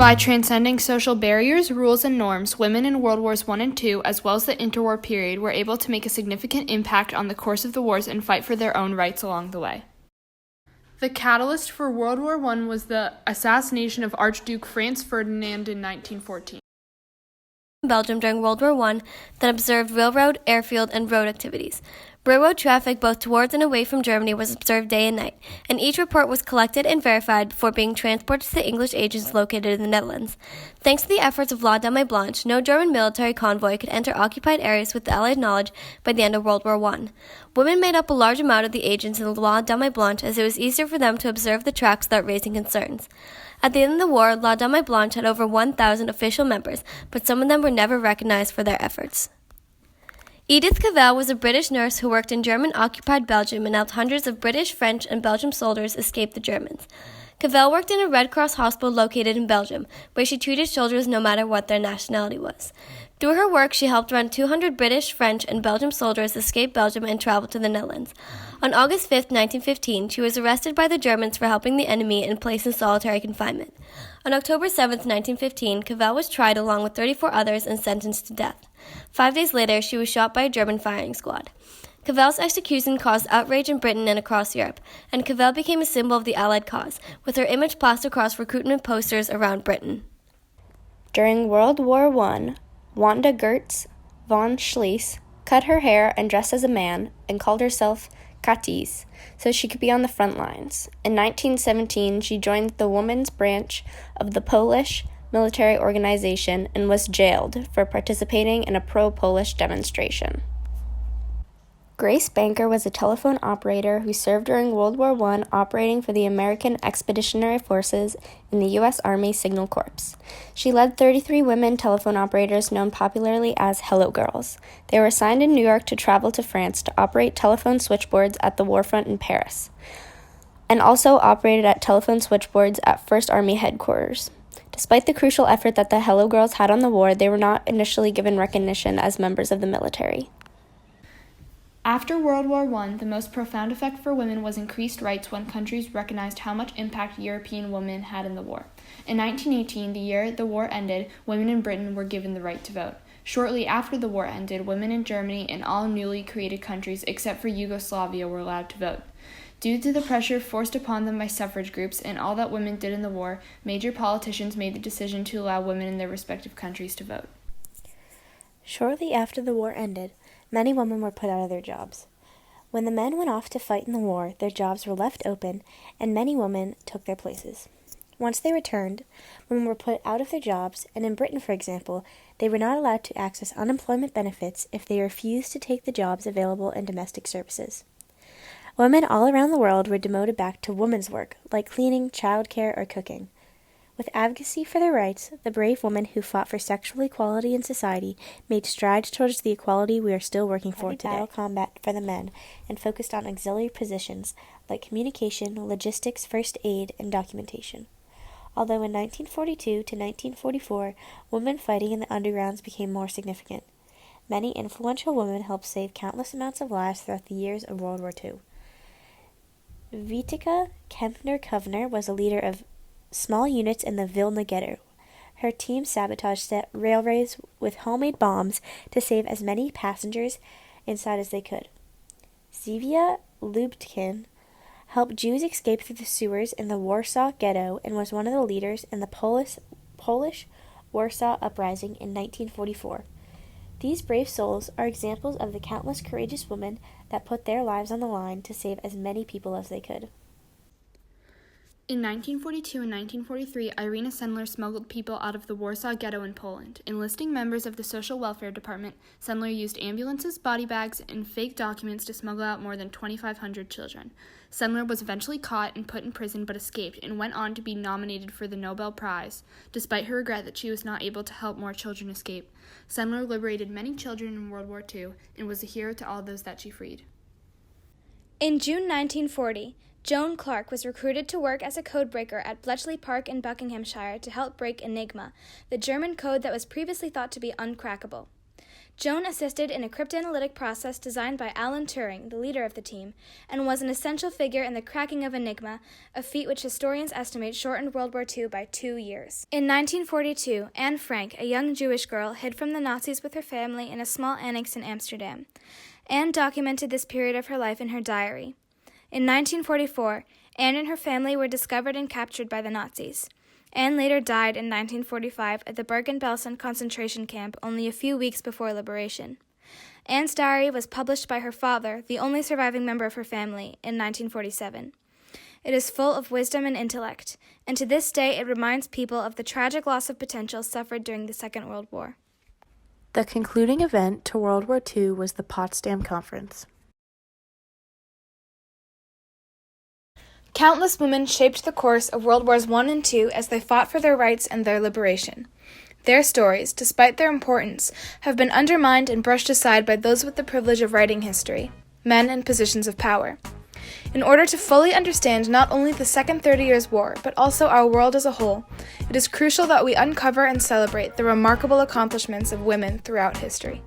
By transcending social barriers, rules, and norms, women in World Wars I and II, as well as the interwar period, were able to make a significant impact on the course of the wars and fight for their own rights along the way. The catalyst for World War I was the assassination of Archduke Franz Ferdinand in 1914. Belgium during World War I that observed railroad, airfield, and road activities. Railroad traffic both towards and away from Germany was observed day and night, and each report was collected and verified before being transported to the English agents located in the Netherlands. Thanks to the efforts of La Dame Blanche, no German military convoy could enter occupied areas with the Allied knowledge by the end of World War I. Women made up a large amount of the agents in the La Dame Blanche as it was easier for them to observe the tracks without raising concerns. At the end of the war, La Dame Blanche had over 1,000 official members, but some of them were never recognized for their efforts. Edith Cavell was a British nurse who worked in German-occupied Belgium and helped hundreds of British, French, and Belgian soldiers escape the Germans. Cavell worked in a Red Cross hospital located in Belgium, where she treated soldiers no matter what their nationality was. Through her work, she helped around 200 British, French, and Belgian soldiers escape Belgium and travel to the Netherlands. On August 5, 1915, she was arrested by the Germans for helping the enemy and placed in solitary confinement. On October 7, 1915, Cavell was tried along with 34 others and sentenced to death. 5 days later, she was shot by a German firing squad. Cavell's execution caused outrage in Britain and across Europe, and Cavell became a symbol of the Allied cause, with her image plastered across recruitment posters around Britain. During World War I, Wanda Gertz von Schliess cut her hair and dressed as a man and called herself Katis, so she could be on the front lines. In 1917, she joined the women's branch of the Polish military organization and was jailed for participating in a pro-Polish demonstration. Grace Banker was a telephone operator who served during World War I operating for the American Expeditionary Forces in the U.S. Army Signal Corps. She led 33 women telephone operators known popularly as Hello Girls. They were assigned in New York to travel to France to operate telephone switchboards at the warfront in Paris, and also operated at telephone switchboards at First Army headquarters. Despite the crucial effort that the Hello Girls had on the war, they were not initially given recognition as members of the military. After World War I, the most profound effect for women was increased rights when countries recognized how much impact European women had in the war. In 1918, the year the war ended, women in Britain were given the right to vote. Shortly after the war ended, women in Germany and all newly created countries except for Yugoslavia were allowed to vote. Due to the pressure forced upon them by suffrage groups and all that women did in the war, major politicians made the decision to allow women in their respective countries to vote. Shortly after the war ended, many women were put out of their jobs. When the men went off to fight in the war, their jobs were left open, and many women took their places. Once they returned, women were put out of their jobs, and in Britain, for example, they were not allowed to access unemployment benefits if they refused to take the jobs available in domestic services. Women all around the world were demoted back to women's work, like cleaning, childcare, or cooking. With advocacy for their rights, the brave women who fought for sexual equality in society made strides towards the equality we are still working for today. Battle combat for the men and focused on auxiliary positions like communication, logistics, first aid, and documentation. Although in 1942 to 1944, women fighting in the undergrounds became more significant. Many influential women helped save countless amounts of lives throughout the years of World War II. Vitica Kempner-Kovner was a leader of small units in the Vilna Ghetto. Her team sabotaged railways with homemade bombs to save as many passengers inside as they could. Zivia Lubkin helped Jews escape through the sewers in the Warsaw Ghetto and was one of the leaders in the Polish Warsaw Uprising in 1944. These brave souls are examples of the countless courageous women that put their lives on the line to save as many people as they could. In 1942 and 1943, Irina Sendler smuggled people out of the Warsaw Ghetto in Poland. Enlisting members of the Social Welfare Department, Sendler used ambulances, body bags, and fake documents to smuggle out more than 2,500 children. Sendler was eventually caught and put in prison but escaped and went on to be nominated for the Nobel Prize, despite her regret that she was not able to help more children escape. Sendler liberated many children in World War II and was a hero to all those that she freed. In June 1940, Joan Clark was recruited to work as a codebreaker at Bletchley Park in Buckinghamshire to help break Enigma, the German code that was previously thought to be uncrackable. Joan assisted in a cryptanalytic process designed by Alan Turing, the leader of the team, and was an essential figure in the cracking of Enigma, a feat which historians estimate shortened World War II by 2 years. In 1942, Anne Frank, a young Jewish girl, hid from the Nazis with her family in a small annex in Amsterdam. Anne documented this period of her life in her diary. In 1944, Anne and her family were discovered and captured by the Nazis. Anne later died in 1945 at the Bergen-Belsen concentration camp only a few weeks before liberation. Anne's diary was published by her father, the only surviving member of her family, in 1947. It is full of wisdom and intellect, and to this day it reminds people of the tragic loss of potential suffered during the Second World War. The concluding event to World War II was the Potsdam Conference. Countless women shaped the course of World Wars I and II as they fought for their rights and their liberation. Their stories, despite their importance, have been undermined and brushed aside by those with the privilege of writing history, men in positions of power. In order to fully understand not only the Second 30 Years' War, but also our world as a whole, it is crucial that we uncover and celebrate the remarkable accomplishments of women throughout history.